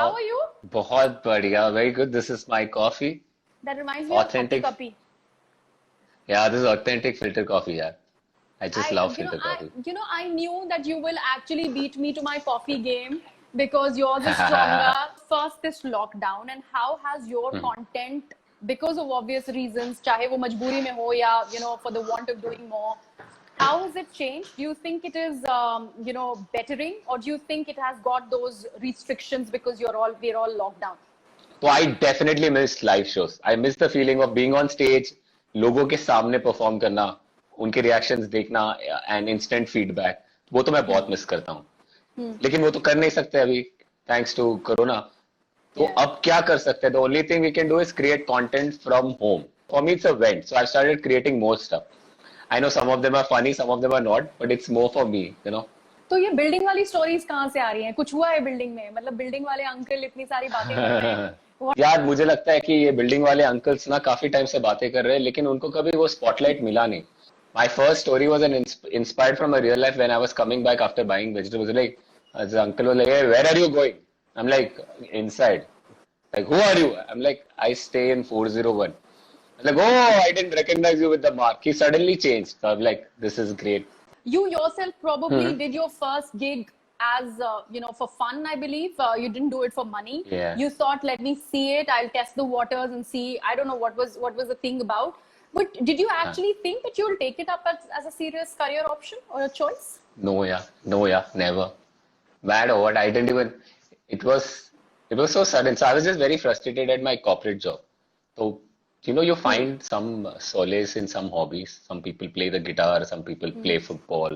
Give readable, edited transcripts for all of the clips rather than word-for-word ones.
How Oh, are you? बहुत बढ़िया. Very good. This is my coffee. That reminds me of Happy Authentic. Cuppy. Yeah, this is authentic filter coffee, yeah. I just love filter I, coffee. I knew that you will actually beat me to my coffee game because yours is stronger. First, this lockdown, and how has your content, because of obvious reasons, चाहे वो मजबूरी में हो या for the want of doing more, how has it changed? Do you think it is bettering, or do you think it has got those restrictions because we're all locked down? So I definitely missed live shows. I miss the feeling of being on stage, लोगों के सामने perform करना, उनके reactions देखना and instant feedback. वो तो मैं बहुत मिस करता हूँ. लेकिन वो तो कर नहीं सकते अभी, thanks to Corona. तो Yeah. अब क्या कर सकते हैं? The only thing we can do is create content from home. For me, it's a vent. So I've started creating more stuff. I know some of them are funny, some of them are not, but it's more for me, you know. तो ये building वाली stories कहाँ से आ रही हैं? कुछ हुआ है बिल्डिंग में? मतलब बिल्डिंग वाले अंकल इतनी सारी बातें कर रहे हैं. यार मुझे लगता है कि ये बिल्डिंग वाले अंकल्स ना काफी टाइम से बातें कर रहे हैं लेकिन उनको कभी वो स्पॉटलाइट मिला नहीं. My first story was inspired from a real life when I was coming back after buying vegetables. Like, the uncle was like, "Hey, where are you going?" I'm like, "Inside." Like, "Who are you?" I'm like, "I stay in 401." I'm like, "Oh, I didn't recognize you with the mark." He suddenly changed. So I'm like, "This is great." You yourself probably did your first gig as for fun, I believe. You didn't do it for money. Yeah. You thought, let me see it, I'll test the waters and see. I don't know what was the thing about, but did you actually think that you'll take it up as a serious career option or a choice? No, yeah, never. Mad or what? I didn't even. It was so sudden. So I was just very frustrated at my corporate job. So you find some solace in some hobbies. Some people play the guitar. Some people play football.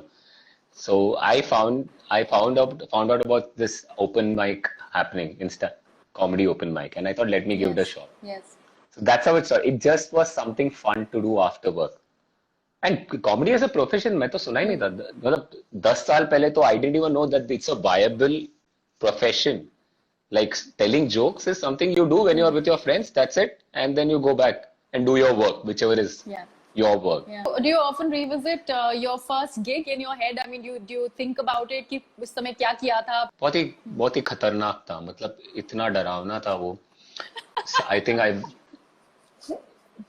So I found out about this open mic happening, Insta comedy open mic, and I thought, let me give it a shot. Yes. So that's how it started. It just was something fun to do after work. And comedy as a profession मैं तो सुना ही नहीं था. मतलब 10 साल पहले तो I didn't even know that it's a viable profession. Like telling jokes is something you do when you're with your friends, that's it, and then you go back and do your work, whichever is Yeah. your work. Yeah. Do you often revisit your first gig in your head? I mean, do you think about it कि उस समय क्या किया था? बहुत ही खतरनाक था. मतलब इतना डरावना था वो. आई थिंक आई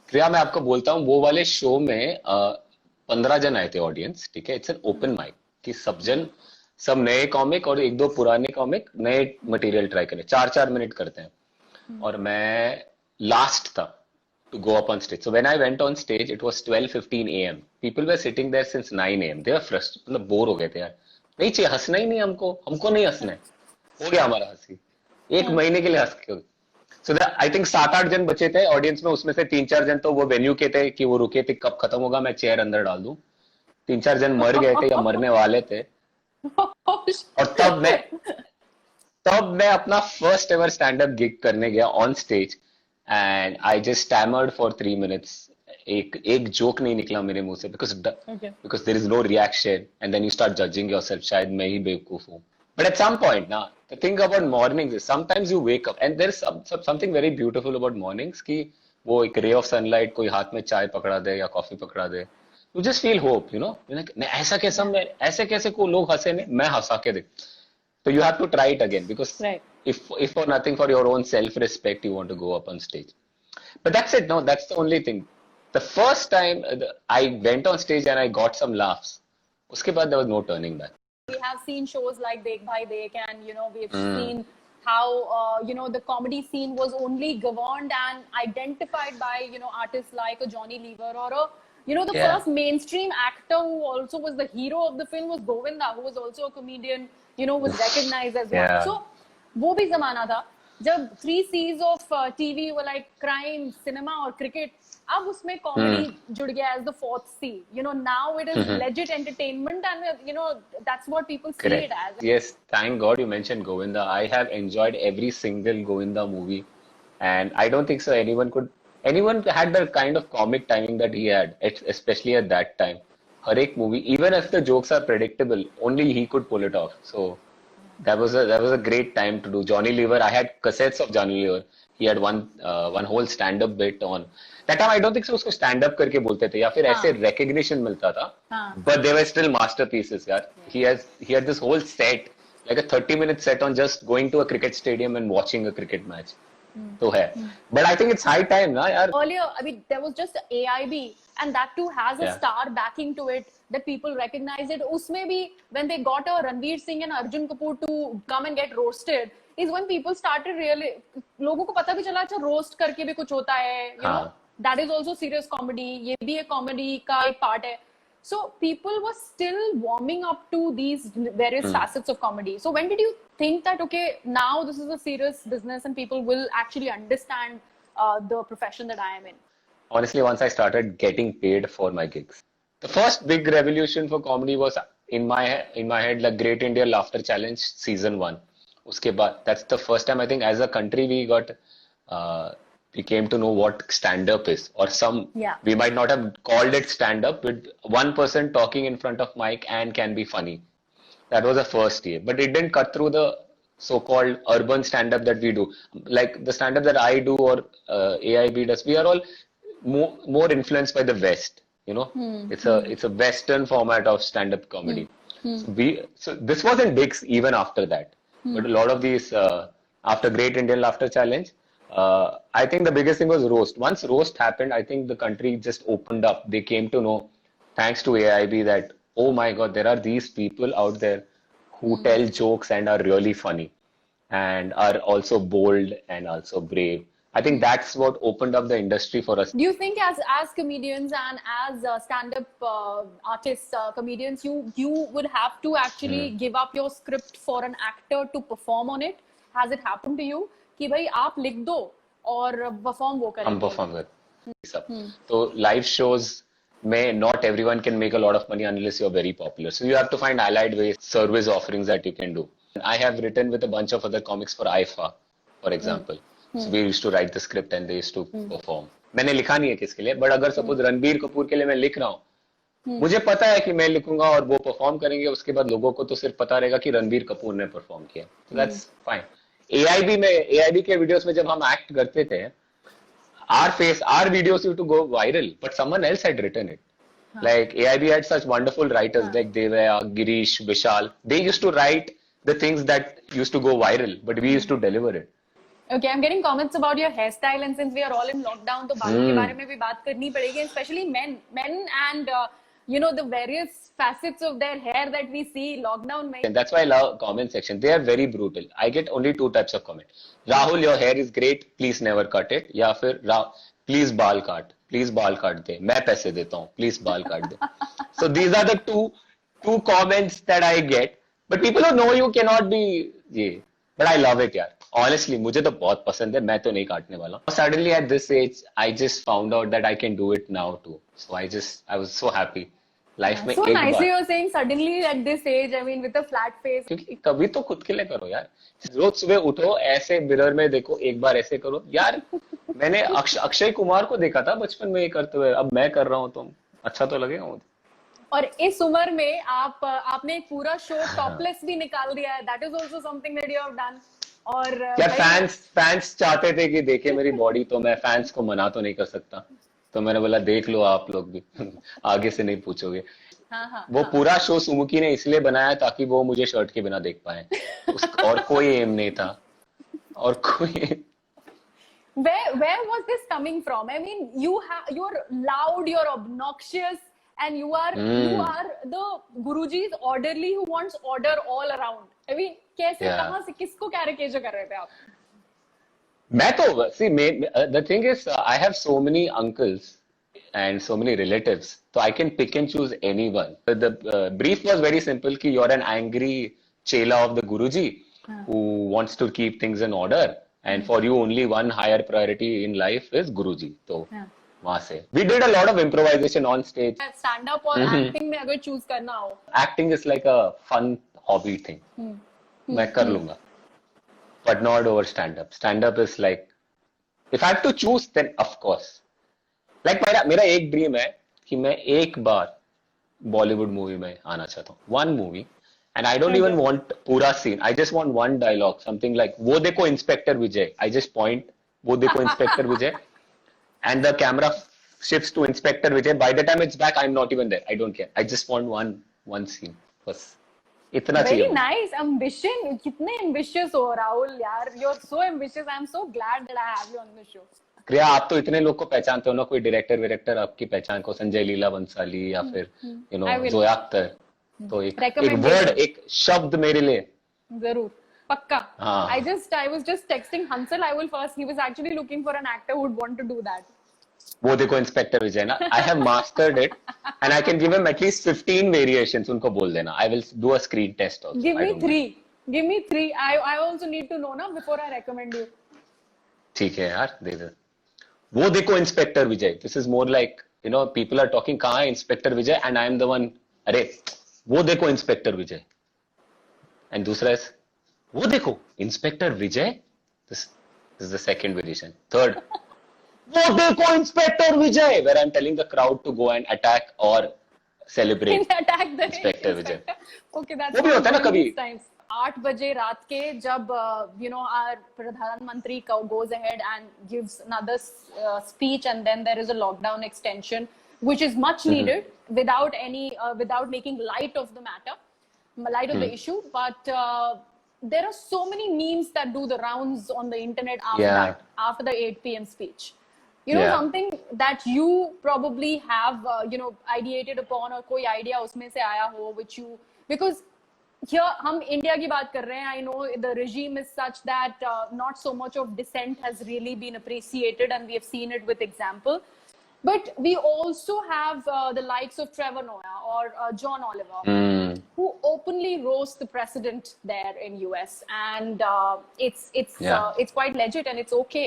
प्रिया, मैं आपको बोलता हूँ वो वाले शो में 15 जन आए थे ऑडियंस. ठीक है, इट्स एन ओपन माइक कि सब नए कॉमिक और एक दो पुराने कॉमिक नए मटेरियल ट्राई करें. 4-4 मिनट करते हैं और मैं लास्ट था to go up on stage. So when I went on stage, it was 12:15 a.m. People were sitting there since 9 a.m. They were frustrated. मतलब बोर हो गए थे यार. नहीं चाहिए, हंसना ही नहीं हमको नहीं हंसना है. हो गया हमारा हंसी. एक महीने के लिए हंस के. So I think 7-8 जन बचे थे ऑडियंस में. उसमें से 3-4 जन तो वो वेन्यू के थे कि वो रुके थे कब खत्म होगा मैं चेयर अंदर डाल दूं. 3-4 जन मर गए थे या मरने वाले थे. और तब मैं अपना first ever stand up gig करने गया on stage and I just stammered for 3 minutes. एक जोक नहीं निकला मेरे मुंह से because there is no reaction and then you start judging yourself. शायद मैं ही बेवकूफ हूं. बट एट सम पॉइंट ना the thing about mornings is sometimes you wake up and there's something very beautiful about mornings कि वो एक ray of sunlight कोई हाथ में चाय पकड़ा दे या कॉफी पकड़ा दे. You just feel hope, मैं ऐसे कैसे को लोग हंसे ने मैं हंसा के दे. So you have to try it again because if for nothing, for your own self-respect, you want to go up on stage. But that's it. No, that's the only thing. The first time I went on stage and I got some laughs, उसके बाद there was no turning back. We have seen shows like Dekh Bhai Dekh, and we've seen how the comedy scene was only governed and identified by artists like a Johnny Lever or a the first mainstream actor who also was the hero of the film was Govinda, who was also a comedian, was recognized as one. So वो भी जमाना था जब 3 C's of TV were like crime, cinema और cricket. अब उसमें comedy जुड़ गया as the 4th C. Now it is legit entertainment and that's what people see Correct. it as. Yes, thank God you mentioned Govinda. I have enjoyed every single Govinda movie and I don't think so anyone had the kind of comic timing that he had, especially at that time. हर एक movie, even if the jokes are predictable, only he could pull it off. So that was a great time to do. Johnny Lever, I had cassettes of Johnny Lever. He had one whole stand-up bit on. That time I don't think so उसको stand-up करके बोलते थे या फिर ऐसे recognition मिलता था. But they were still masterpieces यार. He had this whole set like a 30-minute set on just going to a cricket stadium and watching a cricket match. तो है. But I think it's high time ना यार. Earlier, I mean, there was just AIB, and that too has a Yeah. star backing to it that people recognize it. Usme bhi, when they got a Ranveer Singh and Arjun Kapoor to come and get roasted, is when people started really, लोगों को पता भी चला अच्छा roast करके भी कुछ होता है, you know, that is also serious comedy. ये भी एक comedy का एक part है. So people were still warming up to these various facets of comedy. So when did you think that, okay, now this is a serious business and people will actually understand the profession that I am in? Honestly, once I started getting paid for my gigs, the first big revolution for comedy was in my head, like Great India Laughter Challenge season 1. Uske baad, that's the first time I think as a country we came to know what stand-up is, or we might not have called it stand-up, but one person talking in front of mic and can be funny. That was the first year, but it didn't cut through the so-called urban stand-up that we do. Like the stand-up that I do or AIB does, we are all more influenced by the West. You know, it's a Western format of stand-up comedy. So this wasn't big even after that, but a lot of these after Great Indian Laughter Challenge. I think the biggest thing was roast. Once roast happened, I think the country just opened up. They came to know, thanks to AIB, that, oh my God, there are these people out there who tell jokes and are really funny and are also bold and also brave. I think that's what opened up the industry for us. Do you think as comedians and as stand-up artists, comedians, you would have to actually give up your script for an actor to perform on it? Has it happened to you? कि भाई आप लिख दो और perform वो करेंगे. हम perform करते सब. तो लाइव शोज में not everyone can make a lot of money unless you're very popular. So you have to find allied ways, service offerings that you can do. I have written with a bunch of other comics for IFA, for example. So we used to write the script and they used to perform. मैंने लिखा नहीं है किसके लिए, but अगर suppose Ranbir Kapoor के लिए मैं लिख रहा हूँ, मुझे पता है कि मैं लिखूंगा और वो परफॉर्म करेंगे, उसके बाद लोगों को तो सिर्फ पता रहेगा कि रणबीर कपूर ने परफॉर्म किया. So that's fine. AIB के वीडियोस में जब हम एक्ट करते थे, our videos used to go viral, but someone else had written it. Like AIB had such wonderful writers like Devaya, Girish, Vishal. They used to write the things that used to go viral, but we used to deliver it. Okay, I'm getting comments about your hairstyle, and since we are all in lockdown, तो बालों के बारे में भी बात करनी पड़ेगी, especially men and you know, the various facets of their hair that we see lockdown mein. And that's why I love comment section. They are very brutal. I get only 2 types of comment. Rahul, your hair is great. Please never cut it. या फिर please बाल काट. Please बाल काट दे. मैं पैसे देता हूँ. Please बाल काट दे. So these are the two comments that I get. But people who know you cannot be. Yeah. But I love it यार. Honestly, मुझे तो बहुत पसंद है. मैं तो नहीं काटने वाला. Suddenly at this age, I just found out that I can do it now too. So I was so happy. Life में So एक nicely bar. you're saying suddenly at this age, I mean with a flat face. क्योंकि कभी तो खुद के लिए करो यार. रोज सुबह उठो, ऐसे मिरर में देखो, एक बार ऐसे करो यार. मैंने अक्षय कुमार को देखा था बचपन में ये करते हुए. अब मैं कर रहा हूँ तो अच्छा तो लगेगा मुझे. और इस उम्र में आपने एक पूरा शो टॉपलेस भी निकाल दिया है. That is also something that you have done. और यार फैंस चाहते थे कि देखे मेरी बॉडी, तो मैं फैंस को मना तो नहीं कर सकता. तो मैंने बोला देख लो आप लोग भी. आगे से नहीं पूछोगे. वो पूरा शो सुमुकी ने इसलिए बनाया ताकि वो मुझे शर्ट के बिना देख पाए. और कोई एम नहीं था. और कोई. Where was this coming from? I mean, you're loud, you're obnoxious, and you are the Guruji's orderly who wants order all around. I mean, कैसे कहाँ से किसको caricature कर रहे थे आप? मैं तो see, the thing is, I have so many uncles and so many relatives, so I can pick and choose anyone. The brief was very simple: कि you're an angry chela of the Guruji who wants to keep things in order, and for you only one higher priority in life is Guruji. So वहाँ से we did a lot of improvisation on stage. Stand up और acting में अगर choose करना हो. Acting is like a fun hobby thing. मैं कर लूँगा. But not over stand-up. Stand-up is like, if I have to choose, then of course. Like मेरा एक dream है कि मैं एक बार Bollywood movie में आना चाहता हूँ. One movie, and I don't even want पूरा scene. I just want one dialogue, something like वो देखो Inspector Vijay. I just point वो देखो Inspector Vijay, and the camera shifts to Inspector Vijay. By the time it's back, I'm not even there. I don't care. I just want one scene. बस इतना चाहिए Very मुझे। nice. Ambition. कितने ambitious हो राहुल यार. You're so ambitious. I'm so glad that I have you on the show. क्रिया, आप तो इतने लोग को पहचानते हो ना, कोई डायरेक्टर वायरेक्टर आपकी पहचान को, संजय लीला बंसाली या फिर I will. जोया अख्तर, तो एक Recommendation. वर्ड, एक शब्द मेरे लिए। जरूर. पक्का. हाँ। I was just texting Hansal. I will first. He was actually looking for an actor who would want to do that. वो देखो इंस्पेक्टर विजय ना, I have mastered it and I can give him at least 15 variations, उनको बोल देना, I will do a screen test also. Give me three. Give me three. I also need to know ना before I recommend you. ठीक है यार, दे दे। वो देखो inspector Vijay, this is more like people are talking, कहाँ है inspector Vijay and I am the one, अरे वो देखो इंस्पेक्टर विजय। एंड दूसरा है, वो देखो inspector Vijay, this is the second variation. Third, वो देखो inspector Vijay, where I am telling the crowd to go and attack और celebrate Attack the inspector Vijay. Okay, that's वो भी होता है ना fun कभी। these times. 8 बजे रात के जब our प्रधानमंत्री goes ahead and gives another speech, and then there is a lockdown extension which is much needed without without making light of the matter, light of the issue, but there are so many memes that do the rounds on the internet after the 8 p.m. speech. Something that you probably have ideated upon, or कोई idea उसमें से आया हो, which you, because here हम India की बात कर रहे हैं. I know the regime is such that not so much of dissent has really been appreciated, and we have seen it with example. But we also have the likes of Trevor Noah or John Oliver, who openly roast the president there in US, and it's quite legit and it's okay.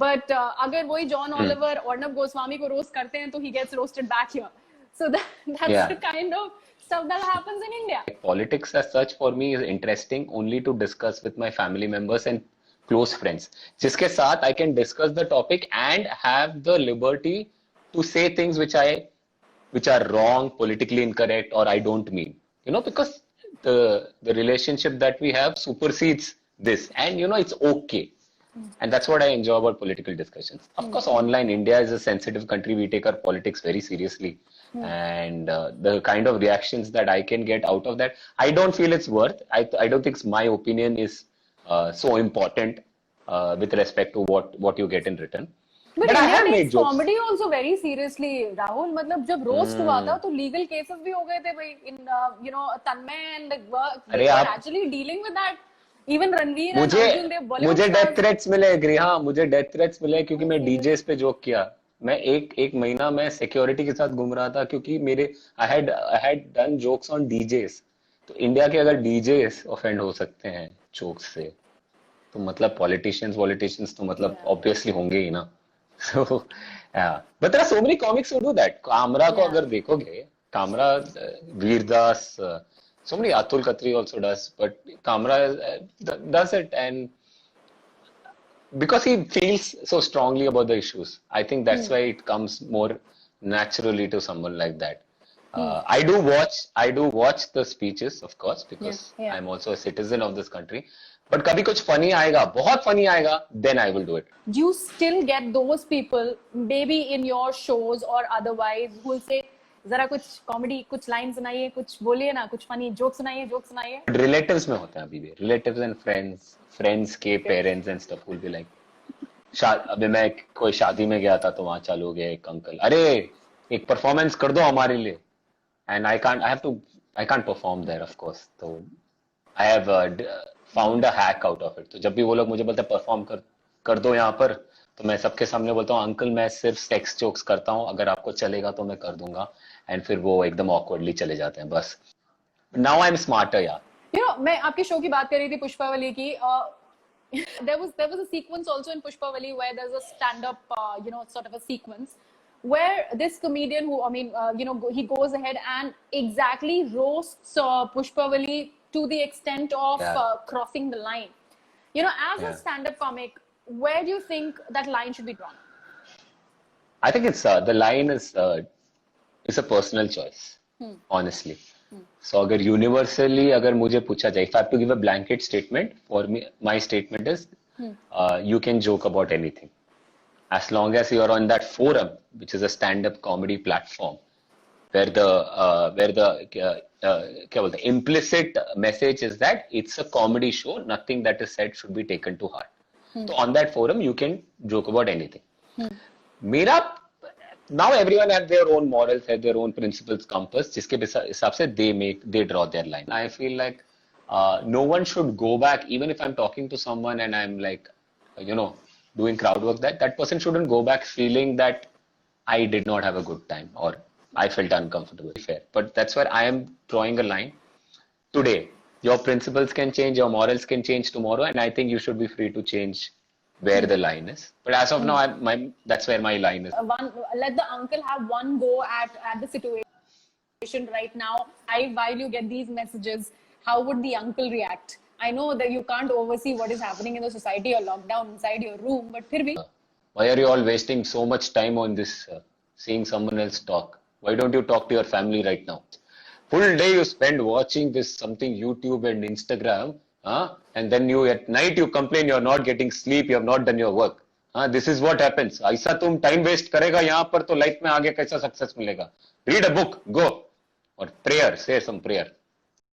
But अगर वही John Oliver और अर्नब गोस्वामी को roast करते हैं, तो he gets roasted back here. So that's the kind of stuff that happens in India. Politics as such for me is interesting only to discuss with my family members and close friends, जिसके साथ I can discuss the topic and have the liberty to say things which are wrong, politically incorrect, or I don't mean. Because the relationship that we have supersedes this, and it's okay. And that's what I enjoy about political discussions. Of course, online, India is a sensitive country. We take our politics very seriously. And the kind of reactions that I can get out of that, I don't feel it's worth. I don't think my opinion is so important with respect to what you get in return. But I have India made takes jokes. comedy also very seriously, Rahul. मतलब जब roast हुआ था, तो legal cases भी हो गए थे भाई. In Tanmay and they were actually dealing with that. Even Ranveer and Arjun, they Bollywood मुझे stars. डेथ थ्रेट्स मिले ग्रिहा, मुझे डेथ थ्रेट्स मिले क्योंकि मैं डीजेस पे जोक किया. मैं एक महीना मैं सिक्योरिटी के साथ घूम रहा था क्योंकि मेरे I had done jokes on DJs. तो इंडिया के अगर DJs ऑफेंड हो सकते हैं जोक्स से, तो मतलब पॉलिटिशियंस तो मतलब ऑब्वियसली होंगे ही ना. So yeah, but there are so many comics who do that. Kamra को अगर देखोगे, Kamra, Vir Das, so many, Atul Khatri also does, but Kamra does it, and because he feels so strongly about the issues, I think that's why it comes more naturally to someone like that. I do watch the speeches, of course, because I'm also a citizen of this country. But कभी कुछ funny आएगा, बहुत funny आएगा, then I will do it. Do you still get those people, maybe in your shows or otherwise, who will say, जरा कुछ comedy, कुछ line सुनाइए, कुछ बोलिए ना, कुछ फनी जोक सुनाइए. रिलेटिव्स में होता है अभी भी, रिलेटिव्स एंड फ्रेंड्स के parents and stuff will be like, अभी मैं कोई शादी में गया था तो वहां चालू हो गया एक अंकल, अरे एक परफॉर्मेंस कर दो हमारे लिए, and I can't perform there of course. तो I have found a hack out of it. तो जब भी वो लोग मुझे बोलते हैं परफॉर्म कर दो यहाँ पर, तो मैं सबके सामने बोलता हूँ, अंकल मैं सिर्फ सेक्स जोक्स करता हूँ, अगर आपको चलेगा तो मैं कर दूंगा. एंड फिर वो एकदम ऑकवर्डली चले जाते हैं. बस नाउ आई एम स्मार्टर यार. मैं आपके शो की बात कर रही थी, पुष्पावली की. there was a sequence also in Pushpavali where there's a stand-up sort of a sequence where this comedian who he goes ahead and exactly roasts Pushpavali to the extent of crossing the line. As a stand-up comic, where do you think that line should be drawn? I think it's the line is a personal choice, honestly. So अगर universally अगर मुझे पूछा जाए, if I have to give a blanket statement, for me my statement is you can joke about anything as long as you are on that forum, which is a stand-up comedy platform. क्या बोलते हैं, implicit message is that it's a comedy show, nothing that is said should be taken to heart. So on that forum you can joke about anything. मेरा now everyone has their own morals, have their own principles, compass, जिसके हिसाब से they draw their line. I feel like no one should go back, even if I'm talking to someone and I'm like, doing crowd work, that person shouldn't go back feeling that I did not have a good time or I felt uncomfortable. Fair. But that's where I am drawing a line. Today, your principles can change, your morals can change tomorrow, and I think you should be free to change where the line is. But as of now, that's where my line is. Let the uncle have one go at the situation right now. While you get these messages, how would the uncle react? I know that you can't oversee what is happening in the society. You're locked down inside your room, but फिर भी. Why are you all wasting so much time on this, seeing someone else talk? Why don't you talk to your family right now? Full day you spend watching this something YouTube and Instagram, and then at night you complain you're not getting sleep, you have not done your work. This is what happens. ऐसा तुम time waste करेगा यहाँ पर तो life में आगे कैसा success मिलेगा? Read a book, go. Or prayer, say some prayer.